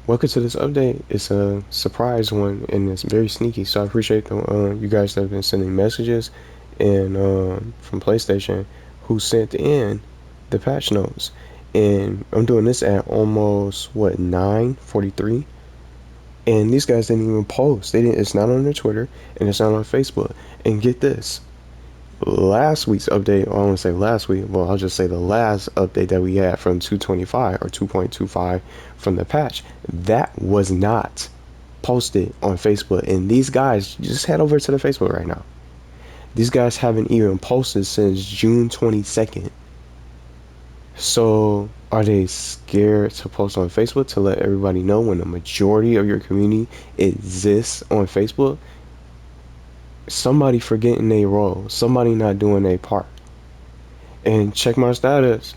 Welcome to this update. It's a surprise one and it's very sneaky. So I appreciate you guys that have been sending messages and from PlayStation who sent in the patch notes. And I'm doing this at almost what 9:43. And these guys didn't even post. They didn't. It's not on their Twitter and it's not on Facebook. And get this, last week's update, or I want to say last week, well, I'll just say the last update that we had from 225 or 2.25 from the patch, that was not posted on Facebook. And these guys, just head over to the Facebook right now. These guys haven't even posted since June 22nd. So are they scared to post on Facebook to let everybody know when the majority of your community exists on Facebook? Somebody forgetting their role, somebody not doing their part. And check my status.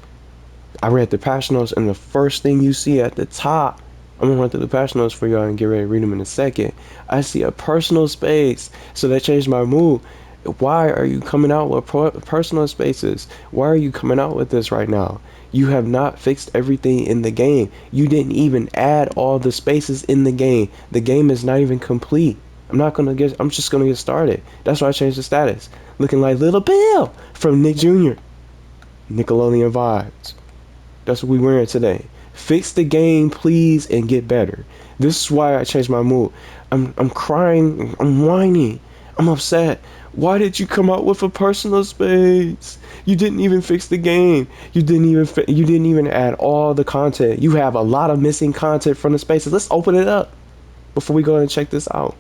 I read the patch notes, and the first thing you see at the top, I'm gonna run through the patch notes for y'all and get ready to read them in a second. I see a personal space, so that changed my mood. Why are you coming out with personal spaces? Why are you coming out with this right now? You have not fixed everything in the game. You didn't even add all the spaces in the game. The game is not even complete. I'm just gonna get started. That's why I changed the status. Looking like Little Bill from Nick Jr. Nickelodeon vibes. That's what we wearing today. Fix the game, please, and get better. This is why I changed my mood. I'm crying. I'm whining. I'm upset. Why did you come out with a personal space? You didn't even fix the game. You didn't even add all the content. You have a lot of missing content from the spaces. Let's open it up before we go and check this out.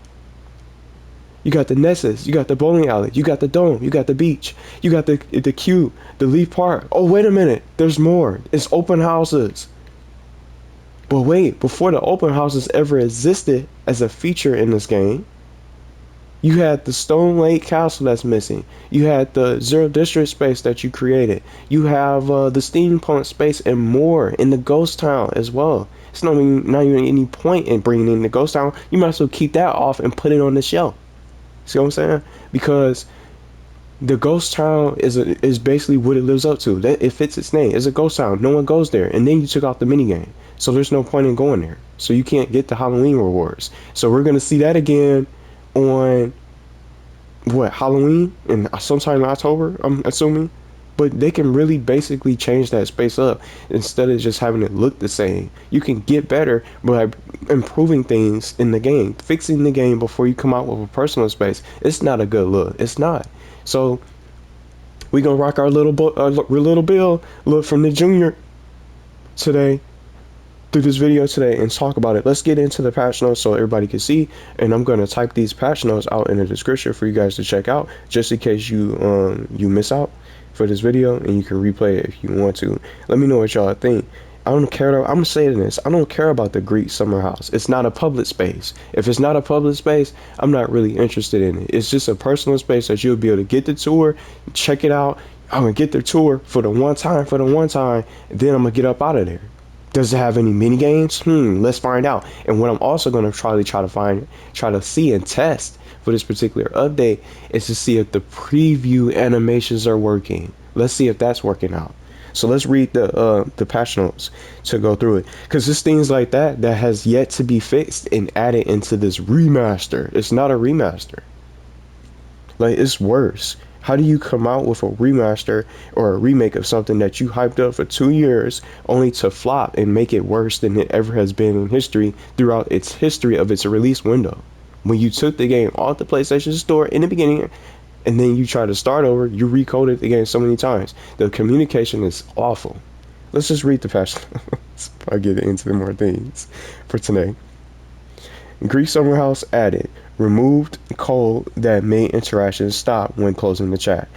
You got the Nessus, you got the bowling alley, you got the dome, you got the beach, you got the queue, the Leaf Park. Oh, wait a minute, there's more. It's open houses. But wait, before the open houses ever existed as a feature in this game, you had the Stone Lake Castle that's missing. You had the Zero District space that you created. You have the steampunk space and more in the Ghost Town as well. It's not even any point in bringing in the Ghost Town. You might as well keep that off and put it on the shelf. See what I'm saying? Because the ghost town is basically what it lives up to. That it fits its name. It's a ghost town. No one goes there. And then you took out the minigame. So there's no point in going there. So you can't get the Halloween rewards. So we're gonna see that again on what, Halloween and sometime in October, I'm assuming. But they can really basically change that space up instead of just having it look the same. You can get better by improving things in the game, fixing the game before you come out with a personal space. It's not a good look. It's not. So we gonna rock our little Bill look from the junior today through this video today and talk about it. Let's get into the patch notes so everybody can see, and I'm gonna type these patch notes out in the description for you guys to check out, just in case you miss out for this video, and you can replay it if you want to. Let me know what y'all think. I don't care. I'm saying this. I don't care about the Greek summer house. It's not a public space. If it's not a public space, I'm not really interested in it. It's just a personal space that you'll be able to get the tour, check it out. I'm gonna get the tour for the one time, then I'm gonna get up out of there. Does it have any mini games? Let's find out. And what I'm also gonna try to see and test for this particular update is to see if the preview animations are working. Let's see if that's working out. So let's read the patch notes to go through it, because there's things like that that has yet to be fixed and added into this remaster. It's not a remaster. Like, it's worse. How do you come out with a remaster or a remake of something that you hyped up for 2 years only to flop and make it worse than it ever has been in history throughout its history of its release window? When you took the game off the PlayStation Store in the beginning and then you try to start over, you recoded the game so many times. The communication is awful. Let's just read the patch notes before I get into more things for today. Greek Summer House added. Removed code that made interactions stop when closing the chat.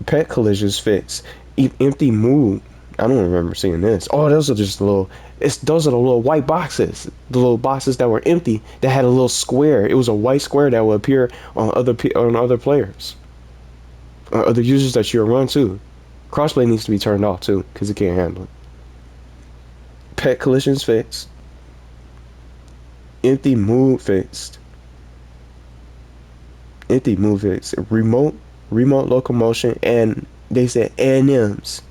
Pet collisions fixed. Empty mood. I don't remember seeing this. Oh, those are just those are the little white boxes. The little boxes that were empty that had a little square. It was a white square that would appear on other players. Or other users that you run to. Crossplay needs to be turned off too, because it can't handle it. Pet collisions fixed. Empty mood fixed. Empty move fixed. Remote locomotion, and they said NMs.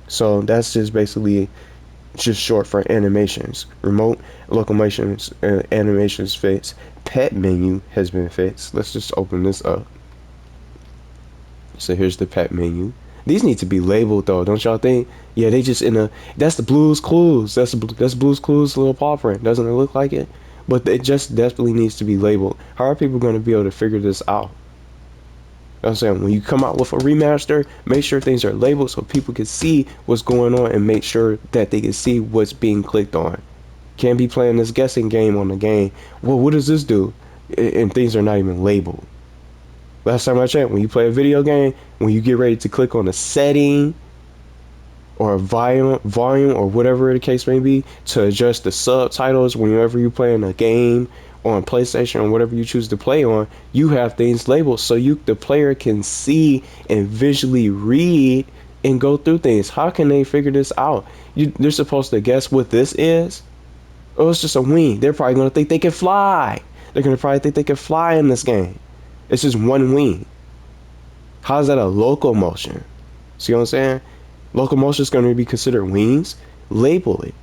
So that's just basically just short for animations. Remote locomotions animations fixed. Pet menu has been fixed. Let's just open this up. So here's the pet menu. These need to be labeled though, don't y'all think? Yeah, they just in a. That's the Blue's Clues. That's Blue's Clues little paw print. Doesn't it look like it? But it just definitely needs to be labeled. How are people going to be able to figure this out? You know what I'm saying, when you come out with a remaster, make sure things are labeled so people can see what's going on and make sure that they can see what's being clicked on. Can't be playing this guessing game on the game. Well, what does this do? And things are not even labeled. Last time I checked, when you play a video game, when you get ready to click on a setting or a volume or whatever the case may be to adjust the subtitles whenever you're playing a game on PlayStation or whatever you choose to play on, you have things labeled so the player can see and visually read and go through things. How can they figure this out? They're supposed to guess what this is. Oh, it's just a wing. They're probably gonna think they can fly. They're gonna probably think they can fly in this game. It's just one wing. How's that a locomotion? See what I'm saying? Locomotion is going to be considered wings. Label it.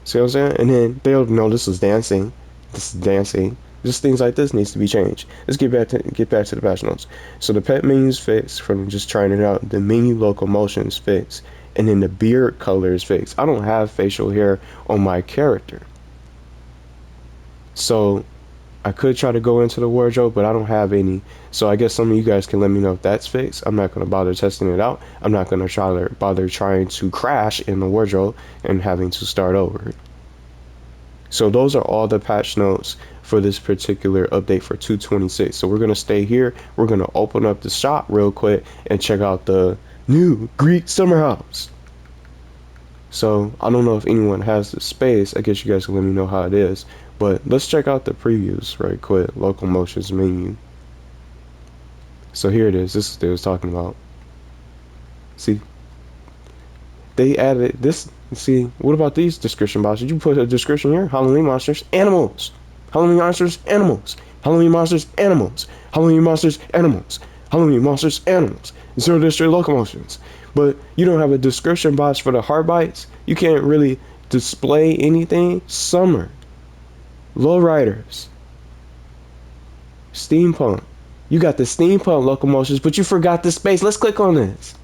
See what I'm saying? And then they'll know this is dancing. This is dancing. Just things like this needs to be changed. Let's get back to the patch notes. So the pet menu is fixed from just trying it out. The menu locomotion is fixed, and then the beard color is fixed. I don't have facial hair on my character, so I could try to go into the wardrobe, but I don't have any. So I guess some of you guys can let me know if that's fixed. I'm not going to bother testing it out. I'm not going to bother trying to crash in the wardrobe and having to start over. So those are all the patch notes for this particular update for 2.26. So we're going to stay here. We're going to open up the shop real quick and check out the new Greek summer house. So I don't know if anyone has the space. I guess you guys can let me know how it is. But let's check out the previews right quick. Locomotions menu. So here it is. This is what they was talking about. See, they added this. See, what about these description boxes? You put a description here. Halloween monsters, animals. Halloween monsters, animals. Halloween monsters, animals. Halloween monsters, animals. Halloween monsters, animals. Zero district locomotions. But you don't have a description box for the heart bites. You can't really display anything. Summer. Lowriders. Steampunk. You got the steampunk locomotions, but you forgot the space. Let's click on this.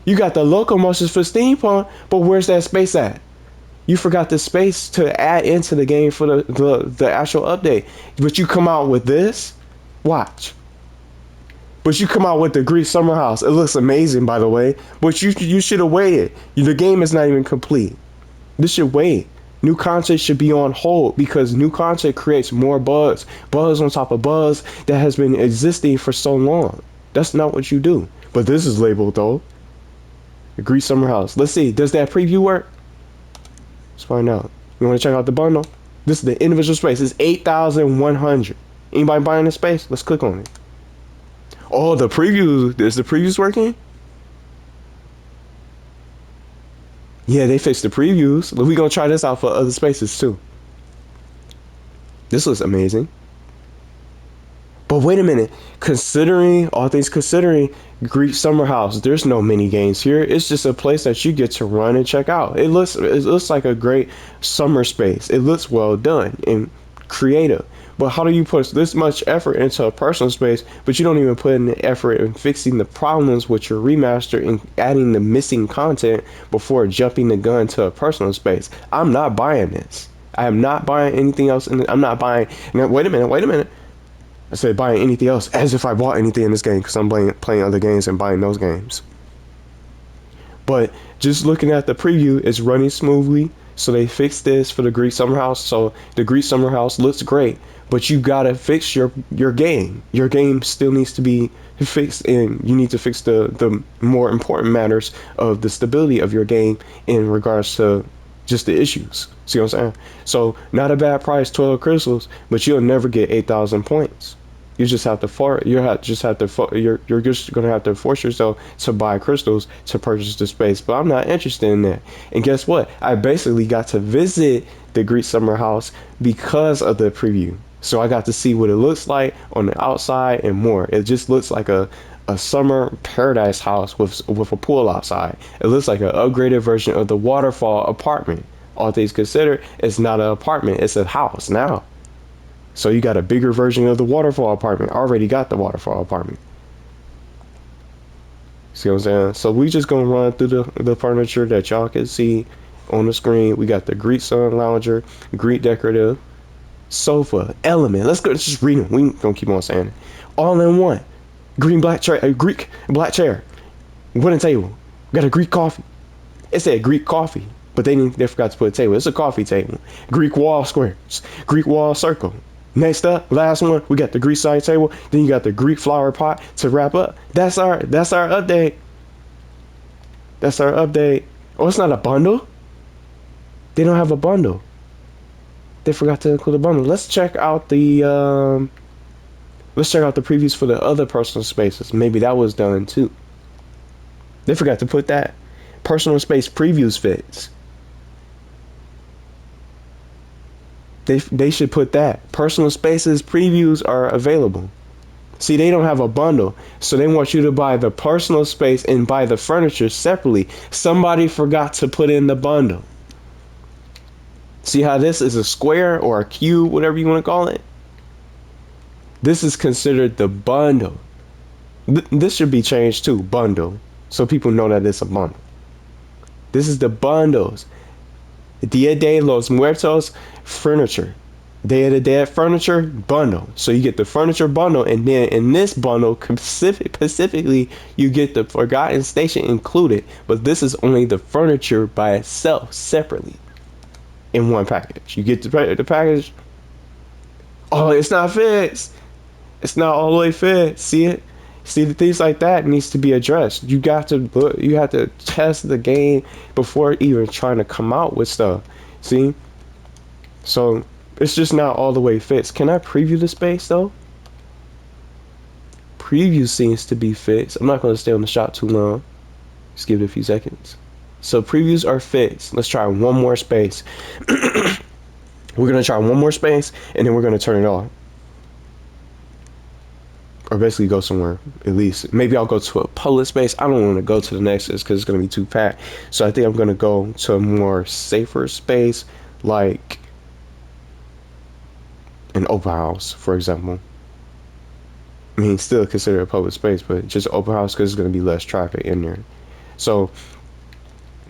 You got the locomotions for steampunk, but where's that space at? You forgot the space to add into the game for the actual update. But you come out with this? Watch. But you come out with the Greek summer house. It looks amazing, by the way. But you should have waited. The game is not even complete. This should wait. New content should be on hold because new content creates more bugs. Bugs on top of bugs that has been existing for so long. That's not what you do. But this is labeled though. The Greek summer house. Let's see. Does that preview work? Let's find out. You want to check out the bundle? This is the individual space. It's 8,100. Anybody buying this space? Let's click on it. Oh, the preview. Is the previews working? Yeah, they fixed the previews. We're going to try this out for other spaces too. This looks amazing. But wait a minute. Considering, all things considering, Greek Summer House, there's no mini games here. It's just a place that you get to run and check out. It looks like a great summer space. It looks well done and creative. But how do you put this much effort into a personal space, but you don't even put in the effort in fixing the problems with your remaster and adding the missing content before jumping the gun to a personal space? I'm not buying this. I am not buying anything else. I'm not buying. Now, wait a minute. I said buying anything else as if I bought anything in this game because I'm playing other games and buying those games. But just looking at the preview, it's running smoothly. So they fixed this for the Greek Summer House. So the Greek Summer House looks great. But you gotta fix your game. Your game still needs to be fixed, and you need to fix the more important matters of the stability of your game in regards to just the issues. See what I'm saying? So not a bad price, 12 crystals, but you'll never get 8,000 points. You just have to you're just gonna have to force yourself to buy crystals to purchase the space. But I'm not interested in that. And guess what? I basically got to visit the Greek Summer House because of the preview. So I got to see what it looks like on the outside and more. It just looks like a a summer paradise house with a pool outside. It looks like an upgraded version of the waterfall apartment. All things considered, it's not an apartment, it's a house now. So you got a bigger version of the waterfall apartment. Already got the waterfall apartment. See what I'm saying? So we just gonna run through the furniture that y'all can see on the screen. We got the Greek sun lounger, Greek decorative, sofa, element. Let's just read them. We gonna keep on saying it. All in one. Green black chair, Greek black chair, wooden table. We got a Greek coffee. It said Greek coffee, but they forgot to put a table. It's a coffee table. Greek wall squares, Greek wall circle. Next up, last one, we got the Greek side table. Then you got the Greek flower pot to wrap up. That's our update. That's our update. Oh, it's not a bundle. They don't have a bundle. They forgot to include a bundle. Let's check out the previews for the other personal spaces. Maybe that was done too. They forgot to put that. Personal space previews fits. They should put that. Personal spaces previews are available. See, they don't have a bundle, so they want you to buy the personal space and buy the furniture separately. Somebody forgot to put in the bundle. See how this is a square or a cube, whatever you want to call it? This is considered the bundle. This should be changed too, bundle, so people know that it's a bundle. This is the bundles. Dia de los Muertos furniture. Day of the Dead furniture bundle. So you get the furniture bundle, and then in this bundle specifically you get the Forgotten Station included, but this is only the furniture by itself separately in one package. You get the package. Oh, it's not fixed. It's not all the way fixed. See it? See, the things like that needs to be addressed. You have to test the game before even trying to come out with stuff. See? So it's just not all the way fixed. Can I preview the space though? Preview seems to be fixed. I'm not going to stay on the shot too long. Just give it a few seconds. So previews are fixed. Let's try one more space. We're going to try one more space, and then we're going to turn it off. Or basically go somewhere, at least. Maybe I'll go to a public space. I don't want to go to the Nexus because it's going to be too packed. So I think I'm going to go to a more safer space, like an open house, for example. I mean, still consider a public space, but just open house because there's going to be less traffic in there. So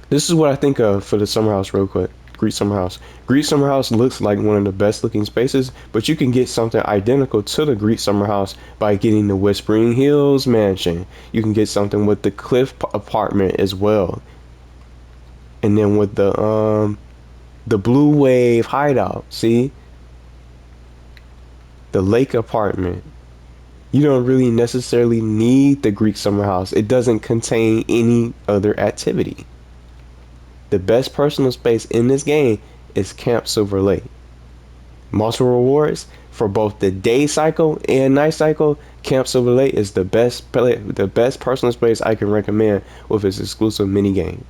this is what I think of for the summer house real quick. Greek Summer House. Greek Summer House looks like one of the best looking spaces, but you can get something identical to the Greek Summer House by getting the Whispering Hills Mansion. You can get something with the Cliff apartment as well. And then with the Blue Wave hideout, see? The Lake apartment. You don't really necessarily need the Greek Summer House. It doesn't contain any other activity. The best personal space in this game is Camp Silver Lake. Multiple rewards for both the day cycle and night cycle. Camp Silver Lake is the best personal space I can recommend with its exclusive mini game.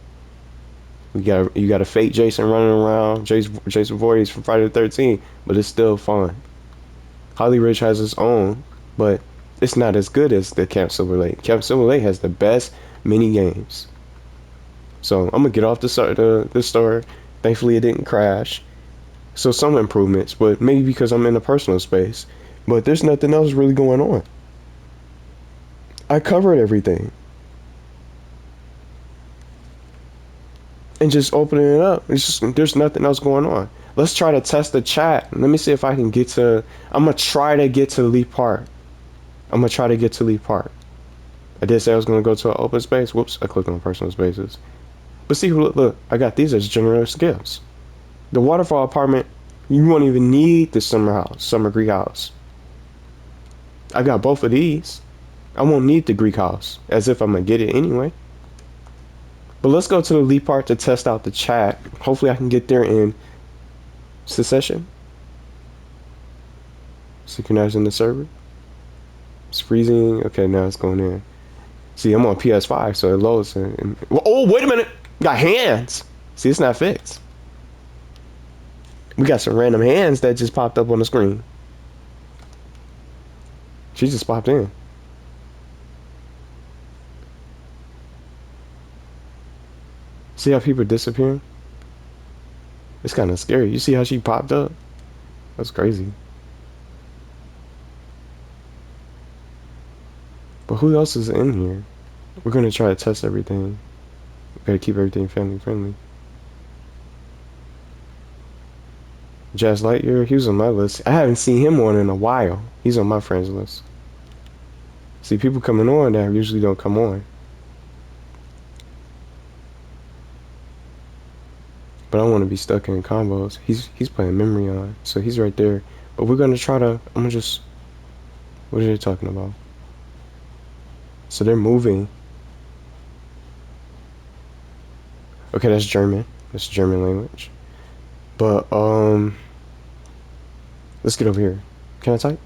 You got a fake Jason running around, Jason Voorhees from Friday the 13th, but it's still fun. Holly Ridge has its own, but it's not as good as the Camp Silver Lake. Camp Silver Lake has the best mini games. So I'm gonna get off the store. Thankfully it didn't crash. So some improvements, but maybe because I'm in a personal space. But there's nothing else really going on. I covered everything. And just opening it up, there's nothing else going on. Let's try to test the chat. Let me see if I can get to. I'm gonna try to get to the Leaf Park. I did say I was gonna go to an open space. Whoops! I clicked on personal spaces. But see, look, I got these as generous gifts. The waterfall apartment, you won't even need the summer Greek house. I got both of these. I won't need the Greek house, as if I'm gonna get it anyway. But let's go to the lead part to test out the chat. Hopefully I can get there in succession. Synchronizing the server. It's freezing. Okay, now it's going in. See, I'm on PS5, so it loads. Oh, wait a minute. Got hands. See, it's not fixed. We got some random hands that just popped up on the screen. She just popped in. See how people disappearing? It's kind of scary. You see how she popped up? That's crazy. But who else is in here? We're gonna try to test everything. We gotta keep everything family friendly. Jazz Lightyear, he was on my list. I haven't seen him on in a while. He's on my friends list. See, people coming on that usually don't come on. But I don't want to be stuck in combos. He's playing memory on, so he's right there. But we're gonna try to. I'm gonna just. What are they talking about? So they're moving. Okay, that's German. That's German language. But let's get over here. Can I type?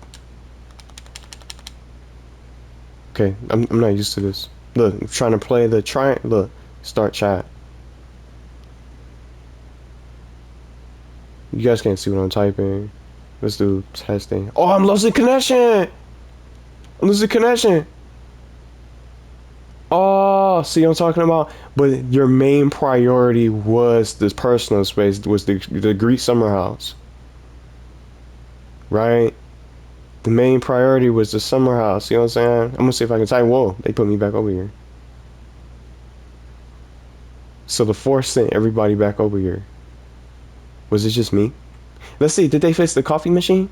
Okay, I'm not used to this. Look, I'm trying to play the try. Look, start chat. You guys can't see what I'm typing. Let's do testing. Oh, I'm losing connection. I'm losing connection. Oh, see what I'm talking about? But your main priority was this personal space, was the Greek summer house, right? The main priority was the summer house. You know what I'm saying? I'm gonna see if I can type. Whoa, they put me back over here. So the force sent everybody back over here. Was it just me? Let's see. Did they fix the coffee machine?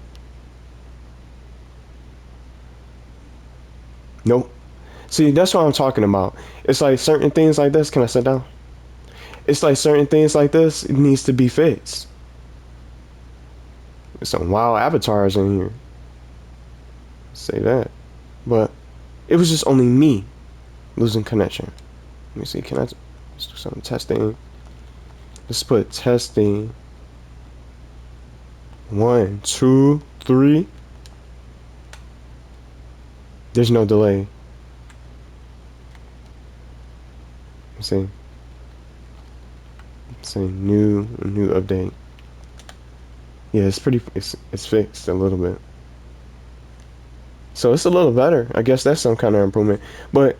Nope. See, that's what I'm talking about. It's like certain things like this. Can I sit down? It's like certain things like this. It needs to be fixed. There's some wild avatars in here. Say that. But it was just only me losing connection. Let me see. Can I? Let's do some testing. Let's put testing. 1, 2, 3. There's no delay. Let's see. Say new update. Yeah, it's fixed a little bit. So it's a little better. I guess that's some kind of improvement. But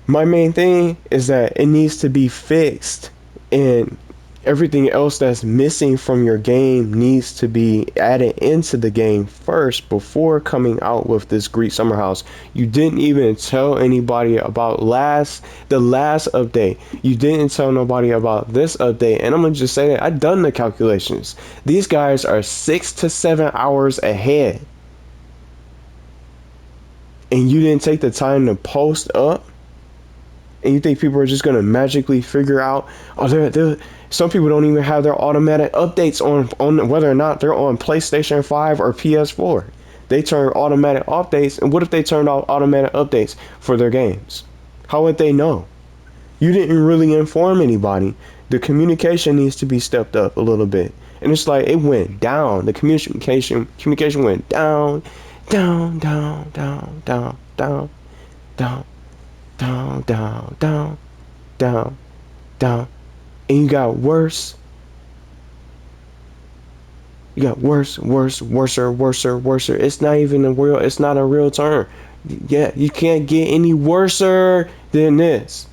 my main thing is that it needs to be fixed, and everything else that's missing from your game needs to be added into the game first before coming out with this Greek summer house. You didn't even tell anybody about the last update. You didn't tell nobody about this update. And I'm gonna just say that I've done the calculations. These guys are 6 to 7 hours ahead, and you didn't take the time to post up. And you think people are just gonna magically figure out? Oh, they're some people don't even have their automatic updates on whether or not they're on PlayStation 5 or PS4. They turn automatic updates, and what if they turned off automatic updates for their games? How would they know? You didn't really inform anybody. The communication needs to be stepped up a little bit. And it's like it went down. The communication went down, down, down, down, down, down, down, down, down, down, down, down. And you got worse. You got worse, worser, worser. It's not even a real. It's not a real term. Yeah, you can't get any worser than this.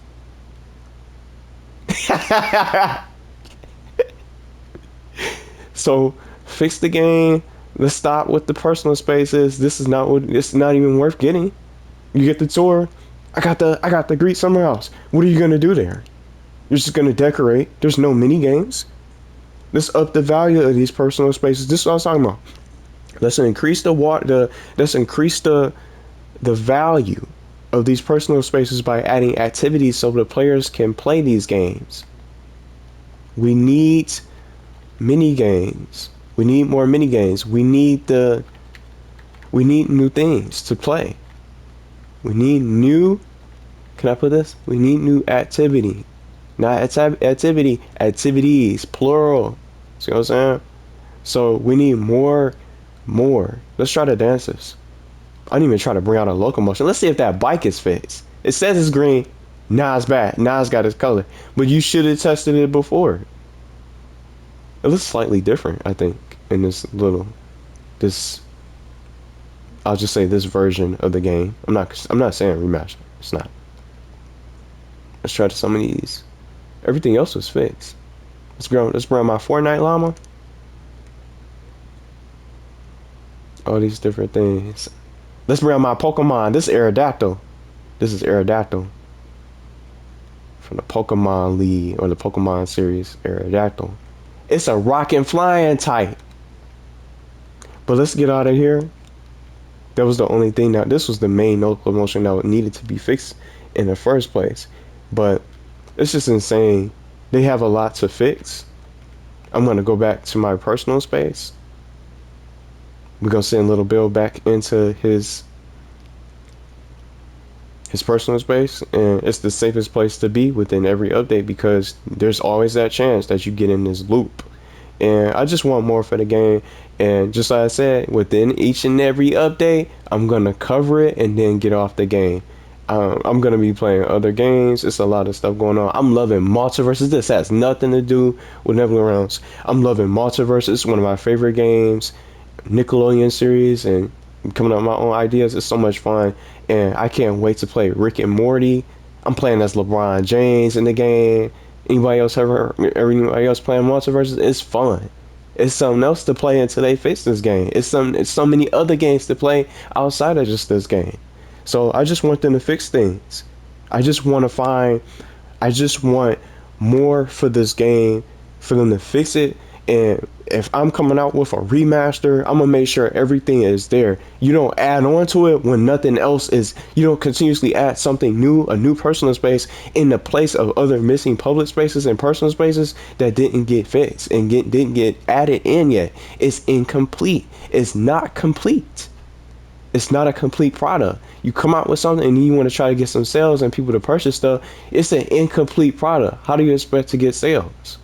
So fix the game. Let's stop with the personal spaces. This is not what. It's not even worth getting. You get the tour. I got the Greek summer house. What are you gonna do there? You're just gonna decorate. There's no mini games. Let's up the value of these personal spaces. This is what I was talking about. Let's increase let's increase the value of these personal spaces by adding activities so the players can play these games. We need mini games. We need more mini games. We need new things to play. We need new. Can I put this? We need new activity. Not activities, plural. See what I'm saying? So we need more. Let's try to dance this. I didn't even try to bring out a locomotion. Let's see if that bike is fixed. It says it's green. Now it's bad. Now it's got its color. But you should have tested it before. It looks slightly different, I think, in this. I'll just say this version of the game. I'm not saying remaster. It's not. Let's try some of these. Everything else was fixed. Let's bring my Fortnite llama. All these different things. Let's bring my Pokemon. This is Aerodactyl. This is Aerodactyl from the Pokemon League or the Pokemon series. Aerodactyl. It's a rockin' flying type. But let's get out of here. That was the only thing that this was the main locomotion that needed to be fixed in the first place. But it's just insane. They have a lot to fix. I'm gonna go back to my personal space. We're gonna send Little Bill back into his personal space, and it's the safest place to be within every update because there's always that chance that you get in this loop. And I just want more for the game. And just like I said, within each and every update, I'm gonna cover it and then get off the game. I'm gonna be playing other games. It's a lot of stuff going on. I'm loving multiverses. This has nothing to do with Nebula Realms. I'm loving multiverses. It's one of my favorite games, Nickelodeon series, and coming up with my own ideas. It's so much fun, and I can't wait to play Rick and Morty. I'm playing as LeBron James in the game. Anybody else anybody else playing multiverses? It's fun. It's something else to play until they fix this game. It's so many other games to play outside of just this game. So I just want them to fix things. I just want more for this game, for them to fix it. And if I'm coming out with a remaster, I'm gonna make sure everything is there. You don't add on to it when nothing else is. You don't continuously add something new, a new personal space in the place of other missing public spaces and personal spaces that didn't get fixed and didn't get added in yet. It's incomplete. It's not complete. It's not a complete product. You come out with something and you want to try to get some sales and people to purchase stuff. It's an incomplete product. How do you expect to get sales?